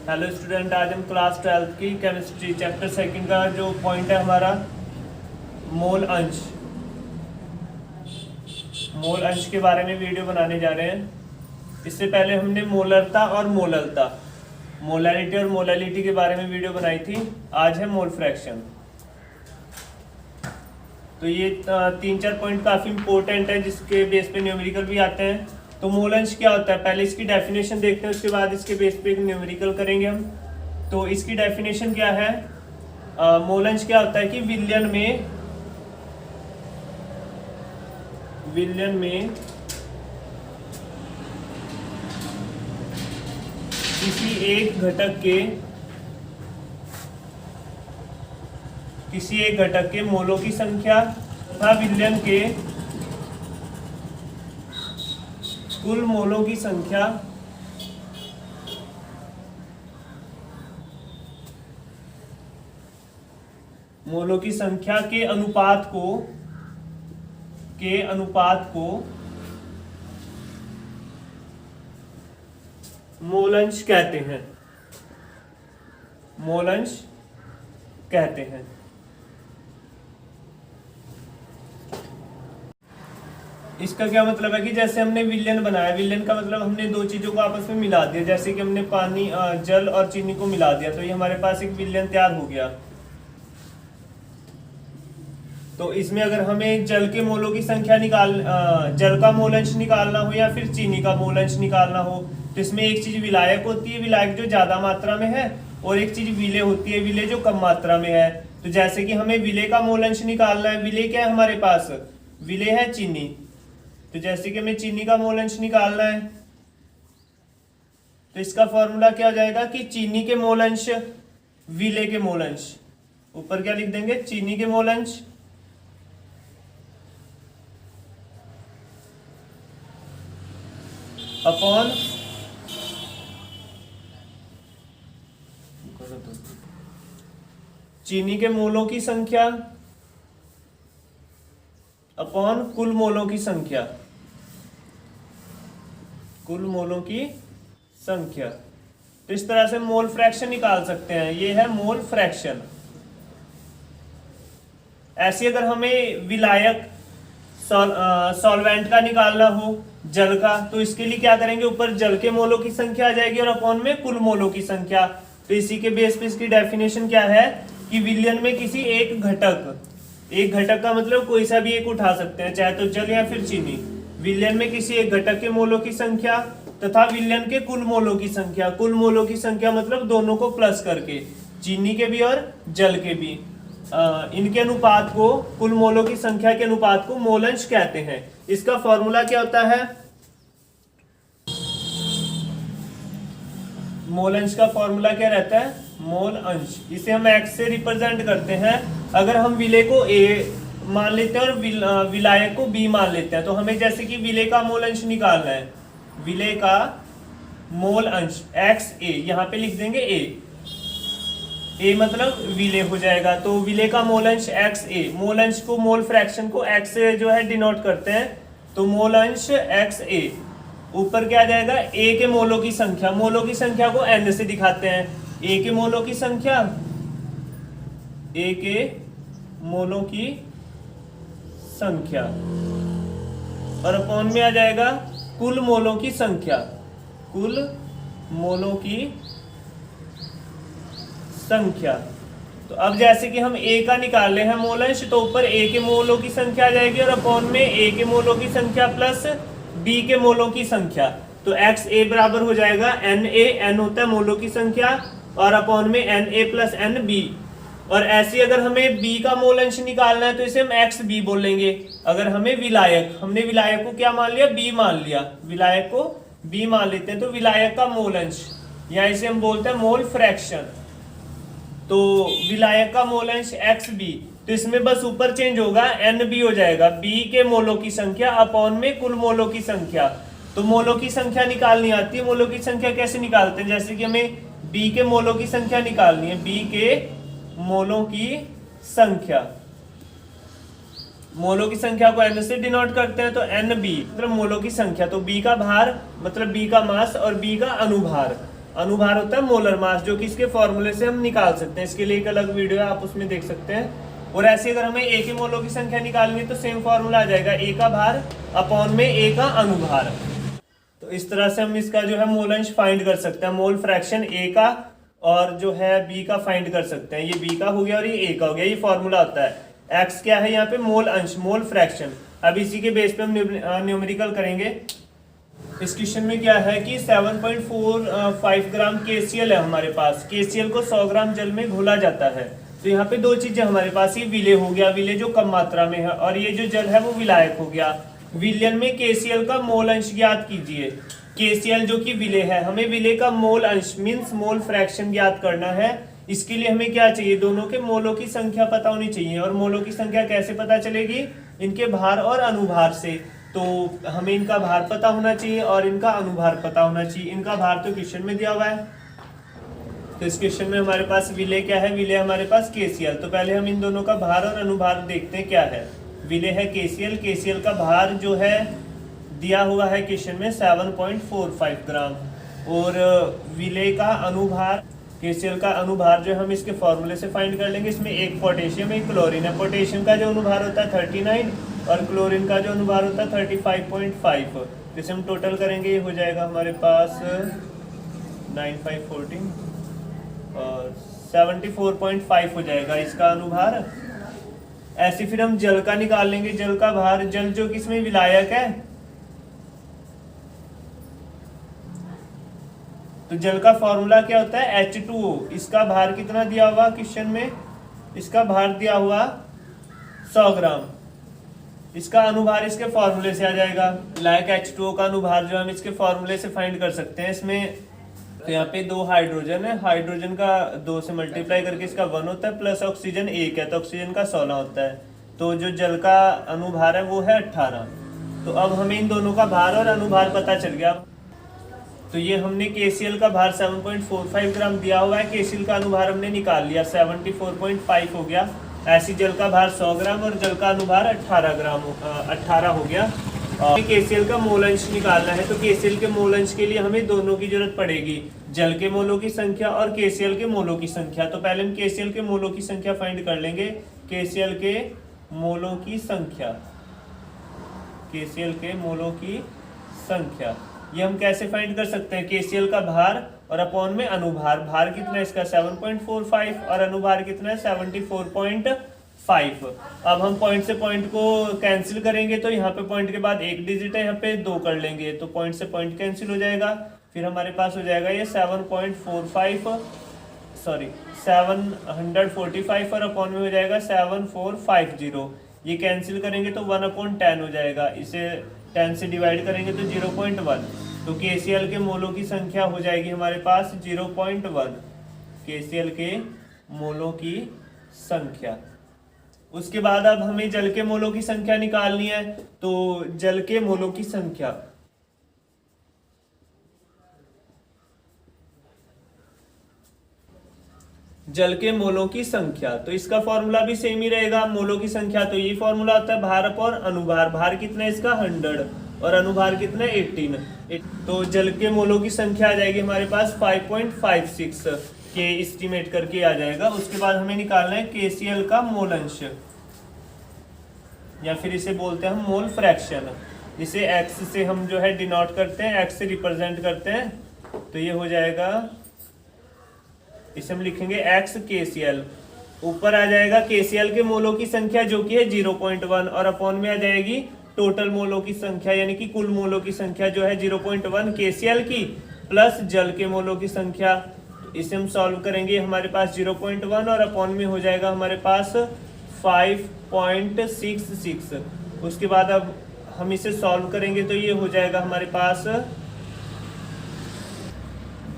Hello student, आज हम class 12th की केमिस्ट्री चैप्टर 2 का जो पॉइंट है हमारा मोल अंश के बारे में वीडियो बनाने जा रहे हैं। इससे पहले हमने मोलरता और मोललता मोलैरिटी और मोलैलिटी के बारे में वीडियो बनाई थी। आज है मोल फ्रैक्शन। तो ये 3-4 पॉइंट काफ़ी इंपॉर्टेंट है जिसके बेस पे न्यूमेरिकल भी आते हैं। तो मोल अंश क्या होता है, पहले इसकी डेफिनेशन देखते हैं, उसके बाद इसके बेस पे एक न्यूमेरिकल करेंगे हम। तो इसकी डेफिनेशन क्या है, मोल अंश क्या होता है कि विलयन में किसी एक घटक के मोलों की संख्या तथा विलयन के कुल मोलों की संख्या के अनुपात को मोल अंश कहते हैं। इसका क्या मतलब है कि जैसे हमने विलयन बनाया, विलयन का मतलब हमने दो चीजों को आपस में मिला दिया। जैसे कि हमने पानी, जल और चीनी को मिला दिया, तो ये हमारे पास एक विलयन तैयार हो गया। तो इसमें अगर हमें जल के मोलों की संख्या जल का मोल अंश निकालना हो या फिर चीनी का मोल अंश निकालना हो, तो इसमें एक चीज विलायक होती है, विलायक जो ज्यादा मात्रा में है, और एक चीज विलेय होती है, विलेय जो कम मात्रा में है। तो जैसे कि हमें विलेय का मोल अंश निकालना है, विलेय क्या है हमारे पास, विलेय है चीनी। तो जैसे कि हमें चीनी का मोल अंश निकालना है, तो इसका फॉर्मूला क्या हो जाएगा कि चीनी के मोल अंश विलेय के मोल अंश, ऊपर क्या लिख देंगे, चीनी के मोल अंश अपॉन चीनी के मोलों की संख्या अपॉन कुल मोलों की संख्या। तो इस तरह से मोल फ्रैक्शन निकाल सकते हैं। ये है मोल फ्रैक्शन। ऐसे अगर हमें विलायक सॉल्वेंट का निकालना हो, जल का, तो इसके लिए क्या करेंगे, ऊपर जल के मोलों की संख्या आ जाएगी और अपॉन में कुल मोलों की संख्या। तो इसी के बेस पे इसकी डेफिनेशन क्या है कि विलयन में किसी एक घटक का मतलब कोई सा भी एक उठा सकते हैं, चाहे तो जल या फिर चीनी। विलयन में किसी एक घटक के मोलों की संख्या तथा विलयन के कुल मोलों की संख्या। कुल मोलों की संख्या मतलब दोनों को प्लस करके, चीनी के भी और जल के भी, इनके अनुपात को, कुल मोलों की संख्या के अनुपात को मोल अंश कहते हैं। इसका फॉर्मूला क्या होता है, मोल अंश का फॉर्मूला क्या रहता है, मोल अंश। इसे हम x से रिप्रेजेंट करते हैं। अगर हम विलेय को a मान लेते हैं और विलायक को b मान लेते हैं, तो हमें जैसे कि विलेय का मोल अंश निकालना है, विलेय का मोल अंश xa, यहाँ पे लिख देंगे a मतलब विलेय हो जाएगा। तो विलेय का मोल अंश xa, मोल अंश को, मोल फ्रैक्शन को x से जो है डिनोट करते हैं। तो मोल अंश xa, ऊपर क्या आ जाएगा, a के मोलों की संख्या, मोलों की संख्या को n से दिखाते हैं। a के मोलों की संख्या, और अपॉन में आ जाएगा कुल मोलों की संख्या। तो अब जैसे कि हम a का निकाल रहे हैं मोल अंश, तो ऊपर a के मोलों की संख्या आ जाएगी और अपॉन में a के मोलों की संख्या प्लस b के मोलों की संख्या। तो xa बराबर हो जाएगा na, n होता है मोलों की संख्या, और अपॉन में na प्लस nb। और ऐसे अगर हमें b का मोल अंश निकालना है तो इसे हम xb बोलेंगे। अगर हमें हमने विलायक को क्या मान लिया, b मान लिया, विलायक को b मान लेते हैं, तो विलायक का मोल अंश, या इसे हम बोलते हैं मोल फ्रैक्शन। तो विलायक का मोल अंश xb, तो इसमें बस ऊपर चेंज होगा, nb हो जाएगा, b के मोलों की संख्या अपॉन में कुल मोलों की संख्या। तो मोलों की संख्या निकालनी आती है। मोलों की संख्या कैसे निकालते हैं, जैसे कि हमें b के मोलों की संख्या निकालनी है, b के मोलों की संख्या, मोलों की संख्या को n से डिनोट करते हैं। तो NB मतलब मोलों की संख्या, तो B का भार मतलब B का मास और B का अनुभार। अनुभार होता है मोलर मास, जो कि इसके फॉर्मूले से हम निकाल सकते हैं। इसके लिए एक अलग वीडियो है, आप उसमें देख सकते हैं। और ऐसे अगर हमें ए के मोलों की संख्या निकालनी है तो सेम फॉर्मूला आ जाएगा, ए का भार अपॉन में ए का अनुभार। तो इस तरह से हम इसका जो है मोल अंश फाइंड कर सकते हैं, मोल फ्रैक्शन ए का और जो है बी का फाइंड कर सकते हैं। ये बी का हो गया और ये ए का हो गया, ये फॉर्मूला होता है। एक्स क्या है यहाँ पे, मोल अंश, मोल फ्रैक्शन। अब इसी के बेस पे हम न्यूमेरिकल करेंगे। इस क्वेश्चन में क्या है कि 7.45 ग्राम KCl है हमारे पास। KCl को 100 ग्राम जल में घोला जाता है। तो यहाँ पे दो चीजें हमारे पास, ये विलेय हो गया, विलेय जो कम मात्रा में है, और ये जो जल है वो विलायक हो गया। विलयन में KCl का मोल अंश ज्ञात कीजिए। KCl जो कि विलेय है, हमें विलेय का मोल अंश मीन्स मोल फ्रैक्शन ज्ञात करना है। इसके लिए हमें क्या चाहिए, दोनों के मोलों की संख्या पता होनी चाहिए। और मोलों की संख्या कैसे पता चलेगी, इनके भार और अनुभार से। तो हमें इनका भार पता होना चाहिए और इनका अनुभार पता होना चाहिए। इनका भार तो क्वेश्चन में दिया हुआ है। तो इस क्वेश्चन में हमारे पास विलेय क्या है, विलेय हमारे पास KCl। तो पहले हम इन दोनों का भार और अनुभार देखते हैं क्या है। विलेय है KCl, KCl का भार जो है दिया हुआ है क्वेश्चन में 7.45 ग्राम। और विलेय का अनुभार, KCl का अनुभार जो हम इसके फॉर्मूले से फाइंड कर लेंगे। इसमें एक पोटेशियम एक क्लोरीन है। पोटेशियम का जो अनुभार होता है 39 और क्लोरीन का जो अनुभार होता है 35.5। जिसे हम टोटल करेंगे ये हो जाएगा हमारे पास 9514 और 74.5 हो जाएगा इसका अनुभार। ऐसे फिर हम जल का निकाल लेंगे, जल का भार। जल जो किसमें विलायक है, तो जल का फॉर्मूला क्या होता है, H2O। इसका भार कितना दिया हुआ क्वेश्चन में, इसका भार दिया हुआ 100 ग्राम। इसका अनुभार इसके फॉर्मूले से आ जाएगा। लायक H2O का अनुभार जो हम इसके फॉर्मूले से फाइंड कर सकते हैं। इसमें तो यहाँ पे 2 हाइड्रोजन है, हाइड्रोजन का 2 से मल्टीप्लाई करके इसका 1 होता है, प्लस ऑक्सीजन 1 है तो ऑक्सीजन का 16 होता है। तो जो जल का अनुभार है वो है 18। तो अब हमें इन दोनों का भार और अनुभार पता चल गया। तो ये हमने KCl का भार 7.45 ग्राम दिया हुआ है, KCl का अनुभार हमने निकाल लिया 74.5 हो गया। ऐसी जल का भार 100 ग्राम और जल का अनुभार 18 हो गया। और KCl का मोल अंश निकालना है। तो KCl के मोल अंश के लिए हमें दोनों की जरूरत पड़ेगी, जल के मोलों की संख्या और KCl के मोलों की संख्या। तो पहले हम KCl के मोलों की संख्या फाइंड कर लेंगे। KCl के मोलों की संख्या, KCl के मोलों की संख्या ये हम कैसे फाइंड कर सकते हैं, KCl का भार और अपॉन में अनुभार। भार कितना है इसका 7.45 और अनुभार कितना है 74.5। अब हम पॉइंट से पॉइंट को कैंसिल करेंगे, तो यहाँ पे पॉइंट के बाद एक डिजिट है, यहाँ पे 2 कर लेंगे तो पॉइंट से पॉइंट कैंसिल हो जाएगा। फिर हमारे पास हो जाएगा ये 745 और अपॉन में हो जाएगा 7450। ये कैंसिल करेंगे तो 1/10 हो जाएगा। इसे 10 से डिवाइड करेंगे तो 0.1। तो KCl के मोलों की संख्या हो जाएगी हमारे पास 0.1, KCl के मोलों की संख्या। उसके बाद अब हमें जल के मोलों की संख्या निकालनी है। तो जल के मोलों की संख्या, जल के मोलों की संख्या, तो इसका फॉर्मूला भी सेम ही रहेगा। मोलों की संख्या तो ये फॉर्मूला होता है भार और अनुभार। भार कितना है इसका 100 और अनुभार कितना है 18। तो जल के मोलों की संख्या आ जाएगी हमारे पास 5.56 के एस्टिमेट करके आ जाएगा। उसके बाद हमें निकालना है KCl का मोल अंश, या फिर इसे बोलते हैं हम मोल फ्रैक्शन। इसे x से हम जो है डिनोट करते हैं, x से रिप्रेजेंट करते हैं। तो ये हो जाएगा, इसे हम लिखेंगे x KCl। ऊपर आ जाएगा KCl के मोलों की संख्या जो कि है 0.1 और अपॉन में आ जाएगी टोटल मोलों की संख्या, यानी कि कुल मोलों की संख्या जो है 0.1 KCl की प्लस जल के मोलों की संख्या। इसे हम सॉल्व करेंगे, हमारे पास 0.1 और अपॉन में हो जाएगा हमारे पास 5.66। उसके बाद अब हम इसे सॉल्व करेंगे तो ये हो जाएगा हमारे पास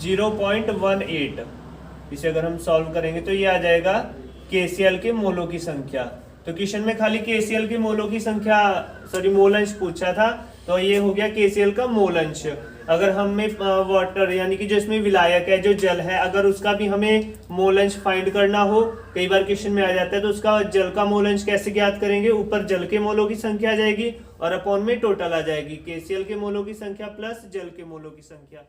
0.18। इसे अगर हम सॉल्व करेंगे तो ये आ जाएगा KCl के मोलों की संख्या। तो क्वेश्चन में खाली KCl के मोलों की संख्या मोल अंश पूछा था, तो ये हो गया KCl का मोल अंश। अगर हमें वाटर यानी कि जो इसमें विलायक है, जो जल है, अगर उसका भी हमें मोल अंश फाइंड करना हो, कई बार क्वेश्चन में आ जाता है, तो उसका जल का मोल अंश कैसे ज्ञात करेंगे। ऊपर जल के मोलों की संख्या आ जाएगी और अपॉन में टोटल आ जाएगी KCl के मोलों की संख्या प्लस जल के मोलों की संख्या।